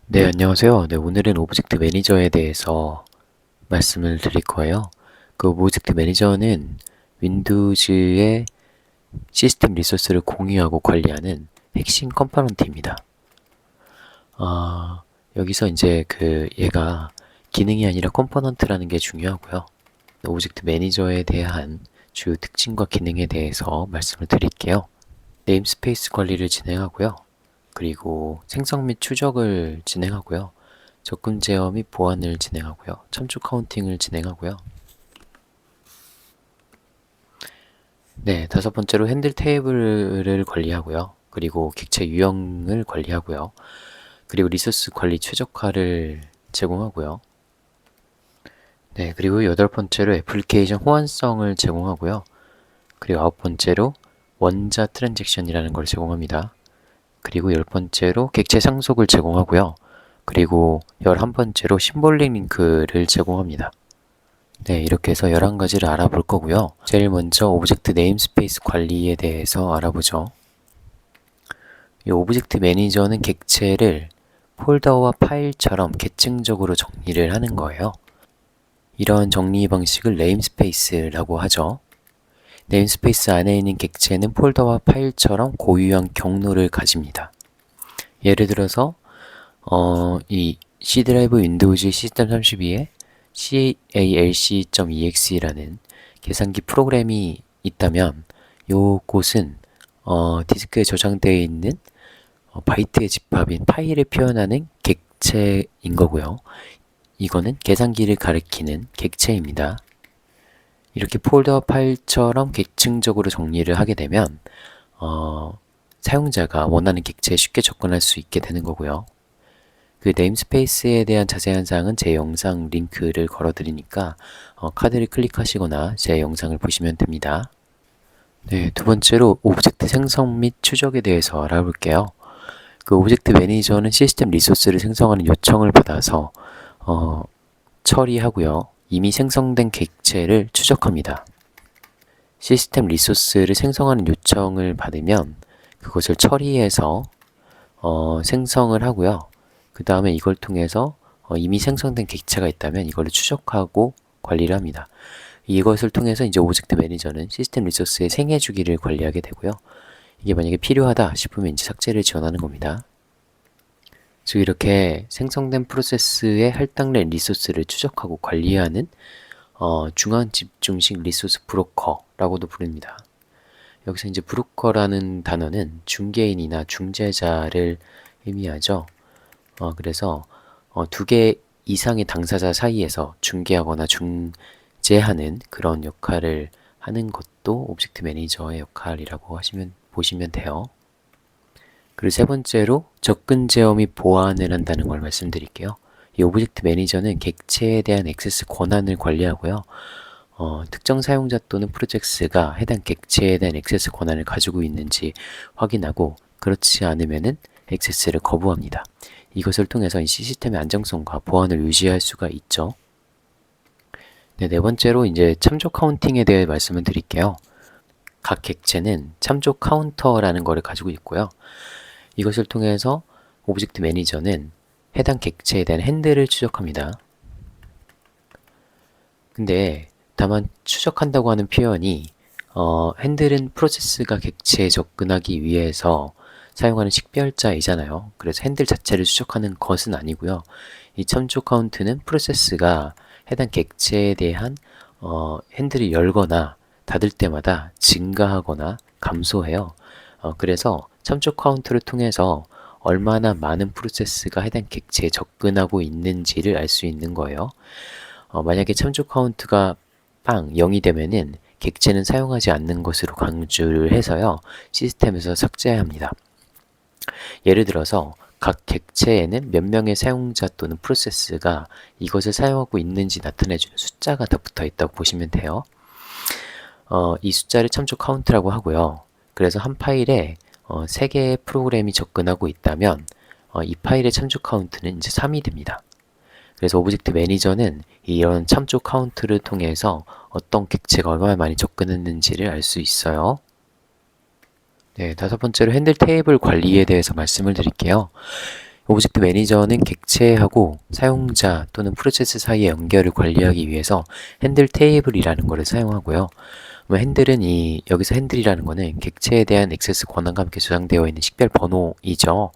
네, 안녕하세요. 네, 오늘은 오브젝트 매니저에 대해서 말씀을 드릴 거예요. 그 오브젝트 매니저는 윈도우즈의 시스템 리소스를 공유하고 관리하는 핵심 컴포넌트입니다. 여기서 이제 얘가 기능이 아니라 컴포넌트라는 게 중요하고요. 오브젝트 매니저에 대한 주요 특징과 기능에 대해서 말씀을 드릴게요. 네임스페이스 관리를 진행하고요. 그리고 생성 및 추적을 진행하고요. 접근 제어 및 보안을 진행하고요. 참조 카운팅을 진행하고요. 네, 다섯 번째로 핸들 테이블을 관리하고요. 그리고 객체 유형을 관리하고요. 그리고 리소스 관리 최적화를 제공하고요. 네, 그리고 여덟 번째로 애플리케이션 호환성을 제공하고요. 그리고 아홉 번째로 원자 트랜잭션이라는 걸 제공합니다. 그리고 열 번째로 객체 상속을 제공하고요. 그리고 11번째로 심볼릭 링크를 제공합니다. 네, 이렇게 해서 11가지를 알아볼 거고요. 제일 먼저 오브젝트 네임스페이스 관리에 대해서 알아보죠. 이 오브젝트 매니저는 객체를 폴더와 파일처럼 계층적으로 정리를 하는 거예요. 이런 정리 방식을 네임스페이스라고 하죠. 네임스페이스 안에 있는 객체는 폴더와 파일처럼 고유한 경로를 가집니다. 예를 들어서 이 C 드라이브 윈도우즈 시스템 32에 calc.exe라는 계산기 프로그램이 있다면 요곳은 디스크에 저장되어 있는 바이트의 집합인 파일을 표현하는 객체인 거고요. 이거는 계산기를 가리키는 객체입니다. 이렇게 폴더 파일처럼 계층적으로 정리를 하게 되면 사용자가 원하는 객체에 쉽게 접근할 수 있게 되는 거고요. 그 네임스페이스에 대한 자세한 사항은 제 영상 링크를 걸어드리니까 카드를 클릭하시거나 제 영상을 보시면 됩니다. 네, 두 번째로 오브젝트 생성 및 추적에 대해서 알아볼게요. 그 오브젝트 매니저는 시스템 리소스를 생성하는 요청을 받아서 처리하고요. 이미 생성된 객체를 추적합니다. 시스템 리소스를 생성하는 요청을 받으면 그것을 처리해서 생성을 하고요. 그 다음에 이걸 통해서 이미 생성된 객체가 있다면 이걸 추적하고 관리를 합니다. 이것을 통해서 이제 오브젝트 매니저는 시스템 리소스의 생애 주기를 관리하게 되고요. 이게 만약에 필요하다 싶으면 이제 삭제를 지원하는 겁니다. 즉 이렇게 생성된 프로세스의 할당된 리소스를 추적하고 관리하는 중앙 집중식 리소스 브로커라고도 부릅니다. 여기서 이제 브로커라는 단어는 중개인이나 중재자를 의미하죠. 그래서 두 개 이상의 당사자 사이에서 중개하거나 중재하는 그런 역할을 하는 것도 오브젝트 매니저의 역할이라고 보시면 돼요. 그리고 세 번째로 접근 제어 및 보안을 한다는 걸 말씀드릴게요. 이 오브젝트 매니저는 객체에 대한 액세스 권한을 관리하고요. 특정 사용자 또는 프로젝트가 해당 객체에 대한 액세스 권한을 가지고 있는지 확인하고 그렇지 않으면은 액세스를 거부합니다. 이것을 통해서 이 시스템의 안정성과 보안을 유지할 수가 있죠. 네, 네 번째로 이제 참조 카운팅에 대해 말씀을 드릴게요. 각 객체는 참조 카운터라는 것을 가지고 있고요. 이것을 통해서 오브젝트 매니저는 해당 객체에 대한 핸들을 추적합니다. 근데 다만 추적한다고 하는 표현이 핸들은 프로세스가 객체에 접근하기 위해서 사용하는 식별자이잖아요. 그래서 핸들 자체를 추적하는 것은 아니고요. 이 참조 카운트는 프로세스가 해당 객체에 대한 핸들을 열거나 닫을 때마다 증가하거나 감소해요. 그래서 참조 카운트를 통해서 얼마나 많은 프로세스가 해당 객체에 접근하고 있는지를 알 수 있는 거예요. 만약에 참조 카운트가 0이 되면은 객체는 사용하지 않는 것으로 강조를 해서요. 시스템에서 삭제해야 합니다. 예를 들어서 각 객체에는 몇 명의 사용자 또는 프로세스가 이것을 사용하고 있는지 나타내주는 숫자가 다 붙어 있다고 보시면 돼요. 이 숫자를 참조 카운트라고 하고요. 그래서 한 파일에 3개의 프로그램이 접근하고 있다면 이 파일의 참조 카운트는 이제 3이 됩니다. 그래서 오브젝트 매니저는 이런 참조 카운트를 통해서 어떤 객체가 얼마나 많이 접근했는지를 알 수 있어요. 네, 다섯 번째로 핸들 테이블 관리에 대해서 말씀을 드릴게요. 오브젝트 매니저는 객체하고 사용자 또는 프로세스 사이의 연결을 관리하기 위해서 핸들 테이블이라는 것을 사용하고요. 핸들은 여기서 핸들이라는 거는 객체에 대한 액세스 권한과 함께 저장되어 있는 식별 번호이죠.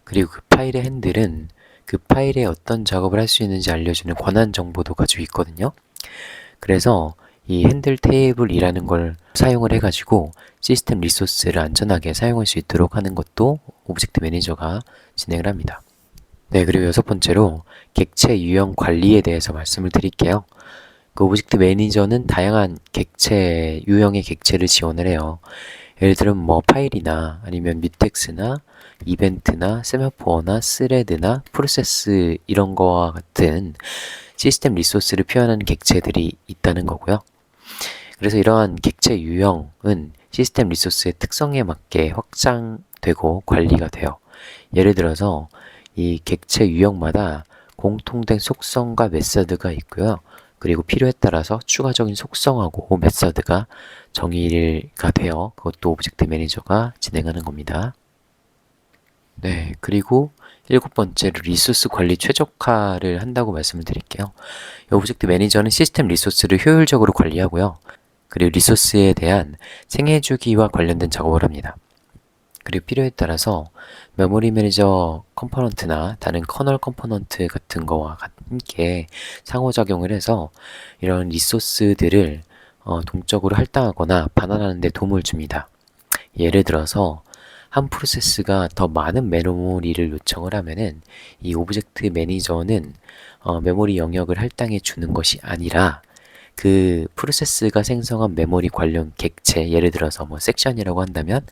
그리고 그 파일의 핸들은 그 파일에 어떤 작업을 할 수 있는지 알려주는 권한 정보도 가지고 있거든요. 그래서 이 핸들 테이블이라는 걸 사용을 해가지고 시스템 리소스를 안전하게 사용할 수 있도록 하는 것도 오브젝트 매니저가 진행을 합니다. 네, 그리고 여섯 번째로 객체 유형 관리에 대해서 말씀을 드릴게요. 그 오브젝트 매니저는 다양한 객체, 유형의 객체를 지원을 해요. 예를 들면 뭐 파일이나 아니면 뮤텍스나 이벤트나 세마포어나 스레드나 프로세스 이런 거와 같은 시스템 리소스를 표현하는 객체들이 있다는 거고요. 그래서 이러한 객체 유형은 시스템 리소스의 특성에 맞게 확장되고 관리가 돼요. 예를 들어서 이 객체 유형마다 공통된 속성과 메서드가 있고요. 그리고 필요에 따라서 추가적인 속성하고 메서드가 정의가 되어 그것도 오브젝트 매니저가 진행하는 겁니다. 네, 그리고 일곱 번째로 리소스 관리 최적화를 한다고 말씀을 드릴게요. 오브젝트 매니저는 시스템 리소스를 효율적으로 관리하고요. 그리고 리소스에 대한 생애 주기와 관련된 작업을 합니다. 그리고 필요에 따라서 메모리 매니저 컴포넌트나 다른 커널 컴포넌트 같은 거와 함께 상호작용을 해서 이런 리소스들을 동적으로 할당하거나 반환하는 데 도움을 줍니다. 예를 들어서 한 프로세스가 더 많은 메모리를 요청을 하면은 이 오브젝트 매니저는 메모리 영역을 할당해 주는 것이 아니라 그 프로세스가 생성한 메모리 관련 객체, 예를 들어서 뭐 섹션이라고 한다면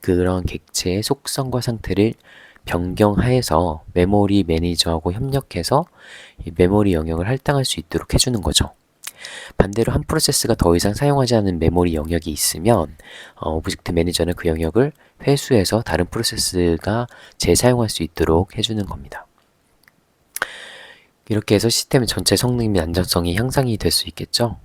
그런 객체의 속성과 상태를 변경하여서 메모리 매니저하고 협력해서 이 메모리 영역을 할당할 수 있도록 해주는 거죠. 반대로 한 프로세스가 더 이상 사용하지 않은 메모리 영역이 있으면 오브젝트 매니저는 그 영역을 회수해서 다른 프로세스가 재사용할 수 있도록 해주는 겁니다. 이렇게 해서 시스템의 전체 성능 및 안전성이 향상이 될 수 있겠죠.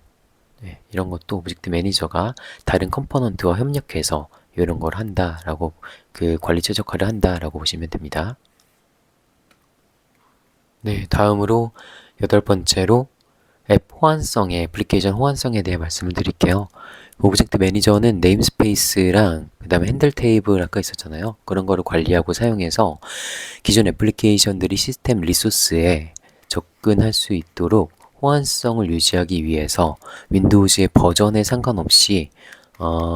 네, 이런 것도 오브젝트 매니저가 다른 컴포넌트와 협력해서 이런 걸 한다라고 그 관리 최적화를 한다라고 보시면 됩니다. 네, 다음으로 여덟 번째로 앱 호환성의 애플리케이션 호환성에 대해 말씀을 드릴게요. 오브젝트 매니저는 네임스페이스랑 그 다음에 핸들 테이블 아까 있었잖아요. 그런 거를 관리하고 사용해서 기존 애플리케이션들이 시스템 리소스에 접근할 수 있도록 호환성을 유지하기 위해서 윈도우즈의 버전에 상관없이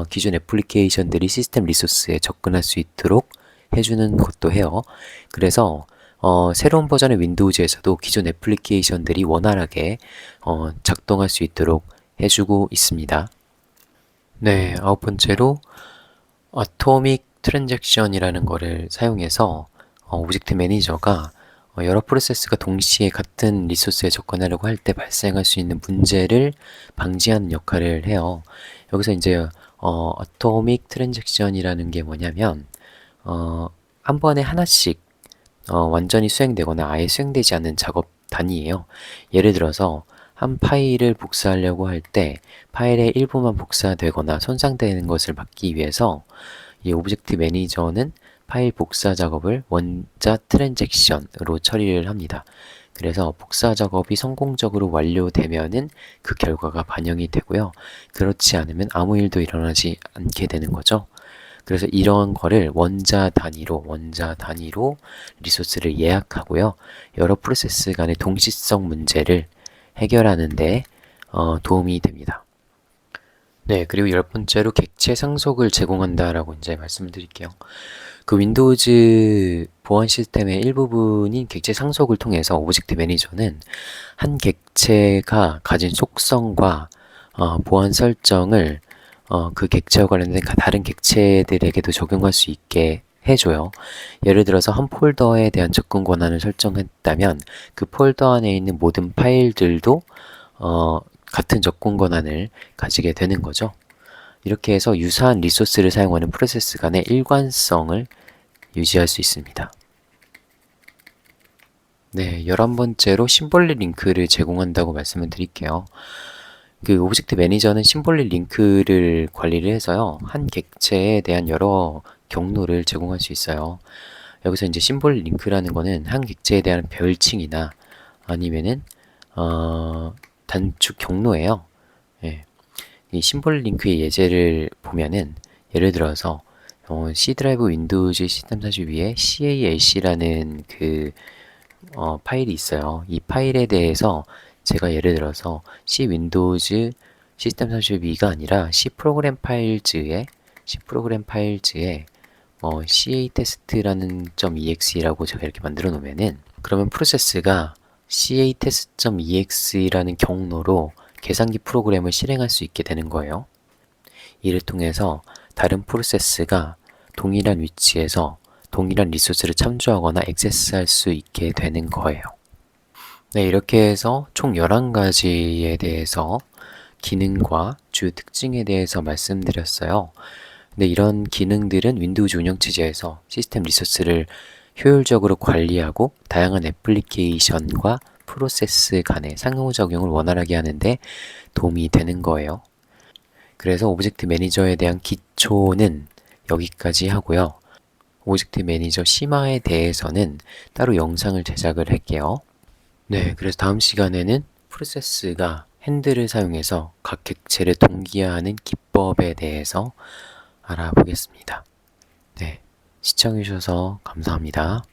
기존 애플리케이션들이 시스템 리소스에 접근할 수 있도록 해주는 것도 해요. 그래서 새로운 버전의 윈도우즈에서도 기존 애플리케이션들이 원활하게 작동할 수 있도록 해주고 있습니다. 네, 아홉 번째로 어토믹 트랜잭션이라는 거를 사용해서 오브젝트 매니저가 여러 프로세스가 동시에 같은 리소스에 접근하려고 할 때 발생할 수 있는 문제를 방지하는 역할을 해요. 여기서 이제 어토믹 트랜잭션이라는 게 뭐냐면 한 번에 하나씩 완전히 수행되거나 아예 수행되지 않는 작업 단위예요. 예를 들어서 한 파일을 복사하려고 할 때 파일의 일부만 복사되거나 손상되는 것을 막기 위해서 이 오브젝트 매니저는 파일 복사 작업을 원자 트랜잭션으로 처리를 합니다. 그래서 복사 작업이 성공적으로 완료되면은 그 결과가 반영이 되고요. 그렇지 않으면 아무 일도 일어나지 않게 되는 거죠. 그래서 이런 거를 원자 단위로 리소스를 예약하고요. 여러 프로세스 간의 동시성 문제를 해결하는 데 도움이 됩니다. 네, 그리고 열 번째로 객체 상속을 제공한다라고 이제 말씀을 드릴게요. 그 윈도우즈 보안 시스템의 일부분인 객체 상속을 통해서 오브젝트 매니저는 한 객체가 가진 속성과 보안 설정을 그 객체와 관련된 다른 객체들에게도 적용할 수 있게 해줘요. 예를 들어서 한 폴더에 대한 접근 권한을 설정했다면 그 폴더 안에 있는 모든 파일들도 같은 접근 권한을 가지게 되는 거죠. 이렇게 해서 유사한 리소스를 사용하는 프로세스 간의 일관성을 유지할 수 있습니다. 네, 11번째로 심볼리 링크를 제공한다고 말씀을 드릴게요. 그 오브젝트 매니저는 심볼리 링크를 관리를 해서요. 한 객체에 대한 여러 경로를 제공할 수 있어요. 여기서 이제 심볼 링크라는 거는 한 객체에 대한 별칭이나 아니면은 단축 경로예요. 예. 이 심볼 링크의 예제를 보면은 예를 들어서 C 드라이브 윈도우즈 시스템 32에 CALC라는 그 파일이 있어요. 이 파일에 대해서 제가 예를 들어서 C 윈도우즈 시스템 32가 아니라 C 프로그램 파일즈에 CA 테스트라는 .exe라고 제가 이렇게 만들어 놓으면은 그러면 프로세스가 CA test.exe라는 경로로 계산기 프로그램을 실행할 수 있게 되는 거예요. 이를 통해서 다른 프로세스가 동일한 위치에서 동일한 리소스를 참조하거나 액세스할 수 있게 되는 거예요. 네, 이렇게 해서 총 11가지에 대해서 기능과 주요 특징에 대해서 말씀드렸어요. 근데 이런 기능들은 윈도우즈 운영체제에서 시스템 리소스를 효율적으로 관리하고 다양한 애플리케이션과 프로세스 간의 상호작용을 원활하게 하는데 도움이 되는 거예요. 그래서 오브젝트 매니저에 대한 기초는 여기까지 하고요. 오브젝트 매니저 심화에 대해서는 따로 영상을 제작을 할게요. 네, 그래서 다음 시간에는 프로세스가 핸들을 사용해서 각 객체를 동기화하는 기법에 대해서 알아보겠습니다. 네, 시청해주셔서 감사합니다.